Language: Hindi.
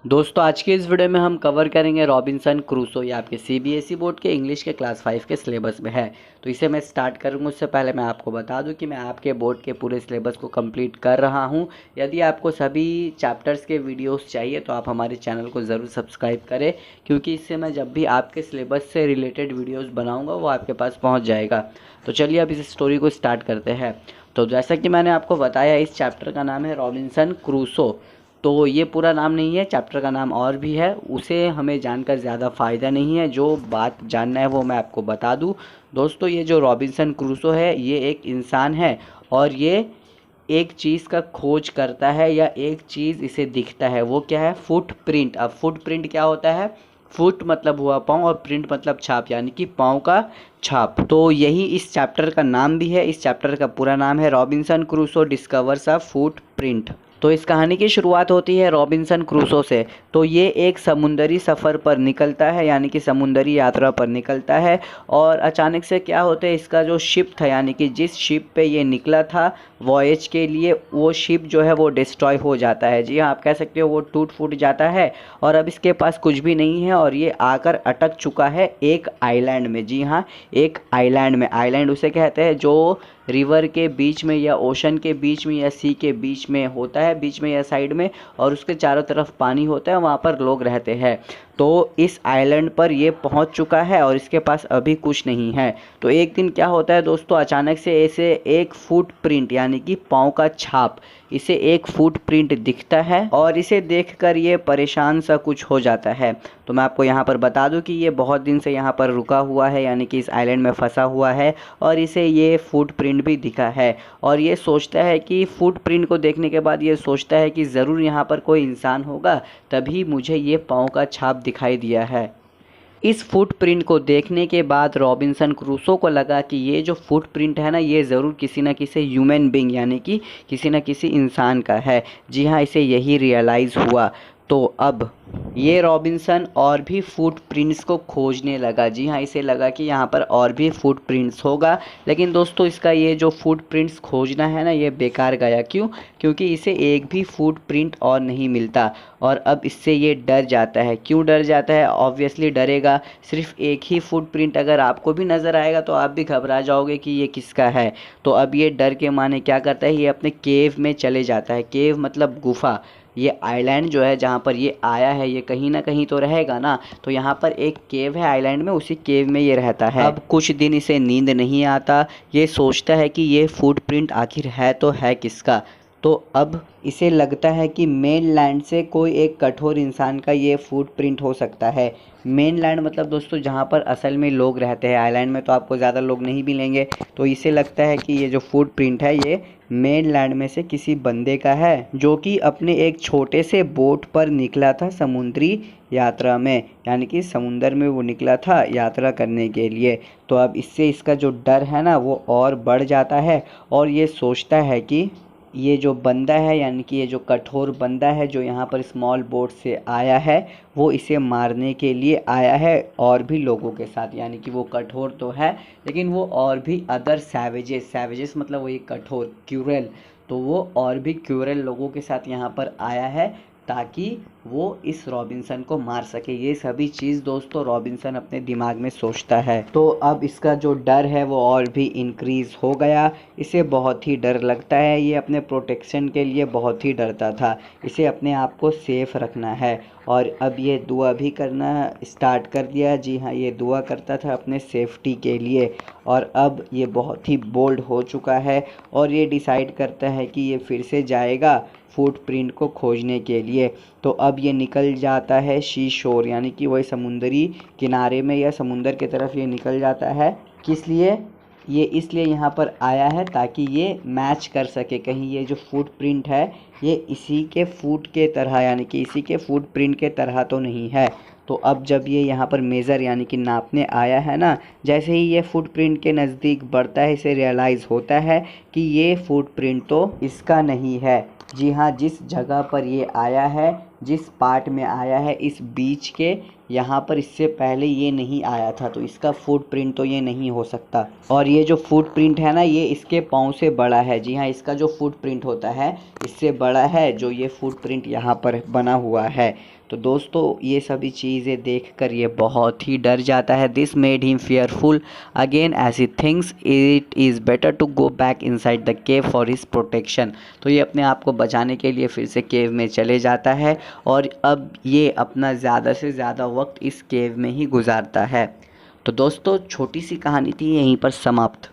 दोस्तों आज के इस वीडियो में हम कवर करेंगे रॉबिन्सन क्रूसो। ये आपके सीबीएसई बोर्ड के इंग्लिश के क्लास 5 के सिलेबस में है। तो इसे मैं स्टार्ट करूँगा उससे पहले मैं आपको बता दूं कि मैं आपके बोर्ड के पूरे सिलेबस को कंप्लीट कर रहा हूं। यदि आपको सभी चैप्टर्स के वीडियोस चाहिए तो आप हमारे चैनल को ज़रूर सब्सक्राइब करें, क्योंकि इससे मैं जब भी आपके सिलेबस से रिलेटेड वीडियोज़ बनाऊँगा वो आपके पास पहुँच जाएगा। तो चलिए अब इस स्टोरी को स्टार्ट करते हैं। तो जैसा कि मैंने आपको बताया, इस चैप्टर का नाम है रॉबिन्सन क्रूसो। तो ये पूरा नाम नहीं है, चैप्टर का नाम और भी है, उसे हमें जानकर ज़्यादा फ़ायदा नहीं है। जो बात जानना है वो मैं आपको बता दूं। दोस्तों ये जो रॉबिन्सन क्रूसो है ये एक इंसान है और ये एक चीज़ का खोज करता है या एक चीज़ इसे दिखता है। वो क्या है? फुटप्रिंट। अब फुटप्रिंट क्या होता है? फुट मतलब हुआ पाँव और प्रिंट मतलब छाप, यानी कि पाँव का छाप। तो यही इस चैप्टर का नाम भी है। इस चैप्टर का पूरा नाम है रॉबिन्सन क्रूसो डिस्कवर्स अ फुटप्रिंट। तो इस कहानी की शुरुआत होती है रॉबिन्सन क्रूसो से। तो ये एक समुंदरी सफ़र पर निकलता है, यानी कि समुंदरी यात्रा पर निकलता है। और अचानक से क्या होता है, इसका जो शिप था, यानी कि जिस शिप पे ये निकला था वॉयज के लिए, वो शिप जो है वो डिस्ट्रॉय हो जाता है। जी हाँ, आप कह सकते हो वो टूट फूट जाता है और अब इसके पास कुछ भी नहीं है और ये आकर अटक चुका है एक आइलैंड में। जी हाँ, एक आइलैंड में। आइलैंड उसे कहते हैं जो रिवर के बीच में या ओशन के बीच में या सी के बीच में होता है, बीच में या साइड में, और उसके चारों तरफ पानी होता है, वहाँ पर लोग रहते हैं। तो इस आइलैंड पर ये पहुँच चुका है और इसके पास अभी कुछ नहीं है। तो एक दिन क्या होता है दोस्तों, अचानक से इसे एक फुटप्रिंट यानी कि पाँव का छाप, इसे एक फुटप्रिंट दिखता है और इसे देखकर ये परेशान सा कुछ हो जाता है। तो मैं आपको यहाँ पर बता दूं कि ये बहुत दिन से यहाँ पर रुका हुआ है, यानी कि इस आइलैंड में फंसा हुआ है और इसे ये फुटप्रिंट भी दिखा है। और ये सोचता है कि फुटप्रिंट को देखने के बाद ये सोचता है कि ज़रूर यहाँ पर कोई इंसान होगा, तभी मुझे ये पाँव का छाप दिखाई दिया है। इस फुटप्रिंट को देखने के बाद रॉबिन्सन क्रूसो को लगा कि ये जो फुटप्रिंट है ना, ये ज़रूर किसी न किसी ह्यूमन बीइंग यानी कि किसी न किसी इंसान का है। जी हाँ, इसे यही रियलाइज़ हुआ। तो अब ये रॉबिन्सन और भी फुटप्रिंट्स को खोजने लगा। जी हाँ, इसे लगा कि यहाँ पर और भी फुटप्रिंट्स होगा, लेकिन दोस्तों इसका ये जो फुटप्रिंट्स खोजना है ना, ये बेकार गया। क्यों? क्योंकि इसे एक भी फुटप्रिंट और नहीं मिलता और अब इससे ये डर जाता है। क्यों डर जाता है? ऑब्वियसली डरेगा। सिर्फ एक ही फुटप्रिंट अगर आपको भी नज़र आएगा तो आप भी घबरा जाओगे कि ये किसका है। तो अब ये डर के माने क्या करता है, ये अपने केव में चले जाता है। केव मतलब गुफा। ये आइलैंड जो है जहाँ पर ये आया है, ये कहीं ना कहीं तो रहेगा ना। तो यहाँ पर एक केव है आइलैंड में, उसी केव में ये रहता है। अब कुछ दिन इसे नींद नहीं आता। ये सोचता है कि ये फुटप्रिंट आखिर है तो है किसका। तो अब इसे लगता है कि मेनलैंड से कोई एक कठोर इंसान का ये फुटप्रिंट हो सकता है। मेनलैंड मतलब दोस्तों जहाँ पर असल में लोग रहते हैं। आइलैंड में तो आपको ज़्यादा लोग नहीं मिलेंगे। तो इसे लगता है कि ये जो फुटप्रिंट है ये मेनलैंड में से किसी बंदे का है, जो कि अपने एक छोटे से बोट पर निकला था समुद्री यात्रा में, यानी कि समुंदर में वो निकला था यात्रा करने के लिए। तो अब इससे इसका जो डर है ना वो और बढ़ जाता है और ये सोचता है कि ये जो बंदा है, यानी कि ये जो कठोर बंदा है जो यहाँ पर स्मॉल बोट से आया है, वो इसे मारने के लिए आया है और भी लोगों के साथ। यानी कि वो कठोर तो है लेकिन वो और भी अदर सैवेजेस, सैवेजेस मतलब वही कठोर, क्यूरल, तो वो और भी क्यूरल लोगों के साथ यहाँ पर आया है ताकि वो इस रॉबिन्सन को मार सके। ये सभी चीज़ दोस्तों रॉबिन्सन अपने दिमाग में सोचता है। तो अब इसका जो डर है वो और भी इंक्रीज़ हो गया। इसे बहुत ही डर लगता है। ये अपने प्रोटेक्शन के लिए बहुत ही डरता था। इसे अपने आप को सेफ रखना है और अब ये दुआ भी करना स्टार्ट कर दिया। जी हाँ, ये दुआ करता था अपने सेफ्टी के लिए। और अब ये बहुत ही बोल्ड हो चुका है और ये डिसाइड करता है कि ये फिर से जाएगा फुटप्रिंट को खोजने के लिए। तो अब ये निकल जाता है सी शोर, यानी कि वही समुंदरी किनारे में या समुंदर की तरफ ये निकल जाता है। किस लिए? ये इसलिए यहाँ पर आया है ताकि ये मैच कर सके, कहीं ये जो फुटप्रिंट है ये इसी के फुट के तरह, यानी कि इसी के फुटप्रिंट के तरह तो नहीं है। तो अब जब ये यहाँ पर मेज़र यानी कि नापने आया है ना, जैसे ही ये फुटप्रिंट के नज़दीक बढ़ता है इसे रियलाइज़ होता है कि ये फुटप्रिंट तो इसका नहीं है। जी हाँ, जिस जगह पर ये आया है, जिस पार्ट में आया है इस बीच के यहाँ पर, इससे पहले ये नहीं आया था, तो इसका फुटप्रिंट तो ये नहीं हो सकता। और ये जो फुटप्रिंट है ना, ये इसके पाँव से बड़ा है। जी हाँ, इसका जो फुटप्रिंट होता है इससे बड़ा है जो ये फुटप्रिंट यहाँ पर बना हुआ है। तो दोस्तों ये सभी चीज़ें देखकर ये बहुत ही डर जाता है। This made him fearful again as he thinks it is better to go back inside the cave for his protection. तो ये अपने आप को बचाने के लिए फिर से केव में चले जाता है और अब ये अपना ज़्यादा से ज़्यादा वक्त इस केव में ही गुजारता है। तो दोस्तों छोटी सी कहानी थी, यहीं पर समाप्त।